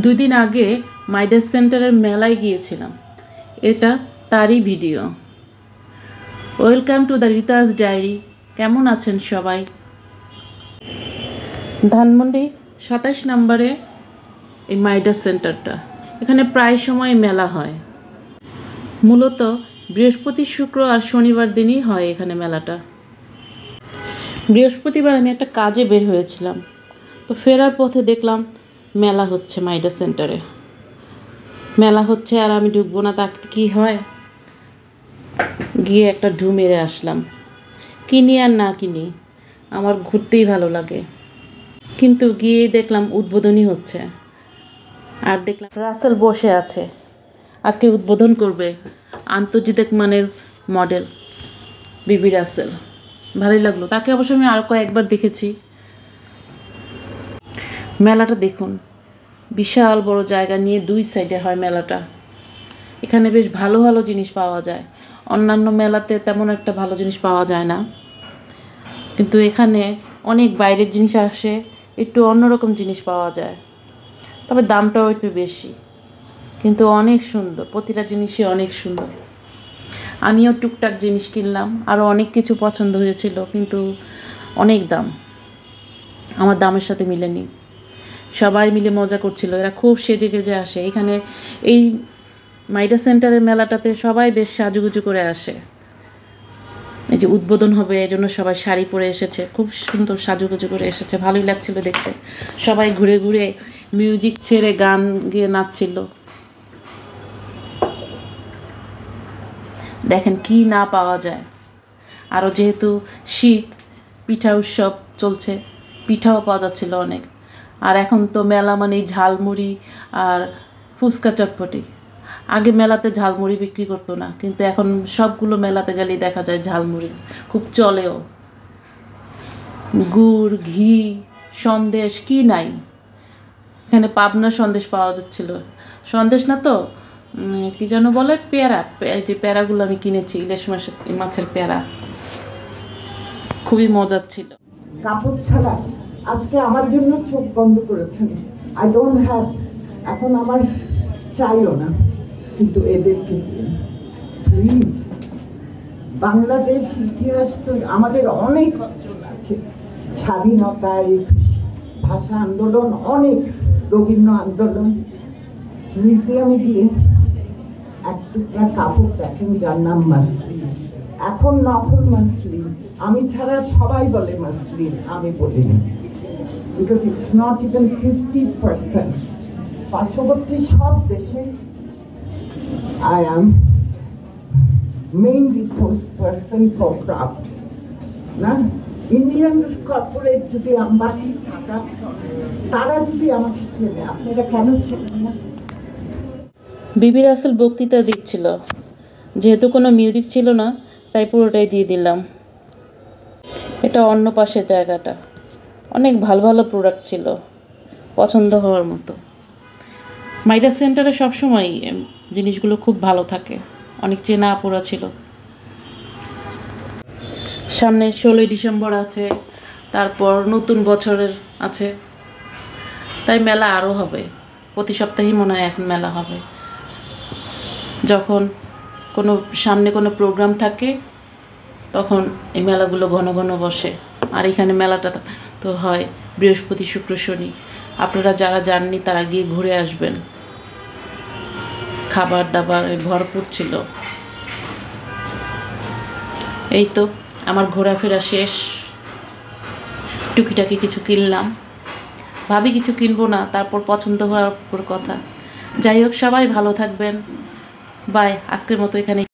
দুই দিন আগে মাইডাস সেন্টারের মেলায় গিয়েছিলাম। এটা তারই video. Welcome to the Rita's diary. কেমন আছেন সবাই? ধানমন্ডি 27 নম্বরে এই মাইডাস সেন্টারটা। এখানে প্রায় সময় মেলা হয়। মূলত বৃহস্পতি, শুক্র আর শনিবার দিনই হয় এখানে মেলাটা। বৃহস্পতিবার আমি একটা কাজে বের হয়েছিলাম, তো ফেরার পথে দেখলাম মেলা হচ্ছে মাইডাস সেন্টারে। মেলা হচ্ছে আর আমি ঢুকবো না, তাকে কী হয়, গিয়ে একটা ঢু মেরে আসলাম। কিনি আর না কিনি, আমার ঘুরতেই ভালো লাগে। কিন্তু গিয়ে দেখলাম উদ্বোধনী হচ্ছে, আর দেখলাম রাসেল বসে আছে, আজকে উদ্বোধন করবে আন্তর্জাতিক মানের মডেল বিবি রাসেল। ভালোই লাগলো। তাকে অবশ্য আমি আর কয়েকবার দেখেছি। মেলাটা দেখুন, বিশাল বড় জায়গা নিয়ে দুই সাইডে হয় মেলাটা। এখানে বেশ ভালো ভালো জিনিস পাওয়া যায়। অন্যান্য মেলাতে তেমন একটা ভালো জিনিস পাওয়া যায় না, কিন্তু এখানে অনেক বাইরের জিনিস আসে, একটু অন্যরকম জিনিস পাওয়া যায়। তবে দামটাও একটু বেশি, কিন্তু অনেক সুন্দর। প্রতিটা জিনিসই অনেক সুন্দর। আমিও টুকটাক জিনিস কিনলাম, আরও অনেক কিছু পছন্দ হয়েছিল, কিন্তু অনেক দাম, আমার দামের সাথে মিলেনি। সবাই মিলে মজা করছিল, এরা খুব সেজে গেজে আসে এখানে। এই মাইডাস সেন্টারের মেলাটাতে সবাই বেশ সাজুগুজু করে আসে। এই যে উদ্বোধন হবে, এই জন্য সবাই শাড়ি পরে এসেছে, খুব সুন্দর সাজুগুজু করে এসেছে। ভালোই লাগছিল দেখতে। সবাই ঘুরে ঘুরে মিউজিক ছেড়ে গান গিয়ে নাচছিল। দেখেন কি না পাওয়া যায়। আরও যেহেতু শীত, পিঠা উৎসব চলছে, পিঠাও পাওয়া যাচ্ছিল অনেক। আর এখন তো মেলা মানেই ঝালমুড়ি আর ফুচকা চটপটি। আগে মেলাতে ঝালমুড়ি বিক্রি করতো না, কিন্তু এখন সবগুলো মেলাতে গেলেই দেখা যায় ঝালমুড়ি খুব চলেও। গুড়, ঘি, সন্দেশ কি নাই। এখানে পাবনা সন্দেশ পাওয়া যাচ্ছিল। সন্দেশ না তো কি যেন বলে, পেয়ারা। এই যে পেয়ারাগুলো আমি কিনেছি, ইলিশ মাছের পেয়ারা, খুবই মজার ছিল। কাপড় ছাড়া আজকে আমার জন্য চোখ বন্ধ করেছেন। আই ডোন্ট হ্যাভ, এখন আমার চাইও না, কিন্তু এদেরকে প্লিজ। বাংলাদেশ ইতিহাস তো আমাদের অনেক অর্জন আছে, স্বাধীনতায়, ভাষা আন্দোলন, অনেক রবীন্দ্র আন্দোলন। মিউজিয়ামে গিয়ে এক টুকরা কাপড় দেখেন যার নাম মাসলিন। এখন নকল মাসলিন, আমি ছাড়া সবাই বলে মাসলিন, আমি বলি না, বিকজ ইটস নট ইভেন 50%। পার্শ্ববর্তী সব দেশে I am main resource person for craft. না, ইন্ডিয়ান কর্পোরেট যদি আম্বানি টাকা, তারা যদি আমাকে চেনে, আপনারা কেন চেনেন না? বিবি রাসেল বক্তৃতা দিচ্ছিল, যেহেতু কোনো মিউজিক ছিল না তাই পুরোটাই দিয়ে দিলাম। এটা অন্য পাশের জায়গাটা, অনেক ভালো ভালো প্রোডাক্ট ছিল, পছন্দ হওয়ার মতো। মাইডাস সেন্টারে সবসময় জিনিসগুলো খুব ভালো থাকে, অনেক চেনা আপুরা ছিল। সামনে 16ই ডিসেম্বর আছে, তারপর নতুন বছরের আছে, তাই মেলা আরও হবে। প্রতি সপ্তাহেই মনে হয় এখন মেলা হবে। যখন সামনে কোনো প্রোগ্রাম থাকে তখন এই মেলাগুলো ঘন ঘন বসে। আর এখানে মেলাটা তো হয় বৃহস্পতি, শুক্র, শনি। আপনারা যারা যাননি তারা গিয়ে ঘুরে আসবেন। খাবার দাবার ভরপুর ছিল। এই তো আমার ঘোরাফেরা শেষ। টুকিটাকি কিছু কিনলাম, ভাবি কিছু কিনবো না, তারপর পছন্দ হওয়ার কথা। যাই হোক, সবাই ভালো থাকবেন। বাই। আজকের মতো এখানে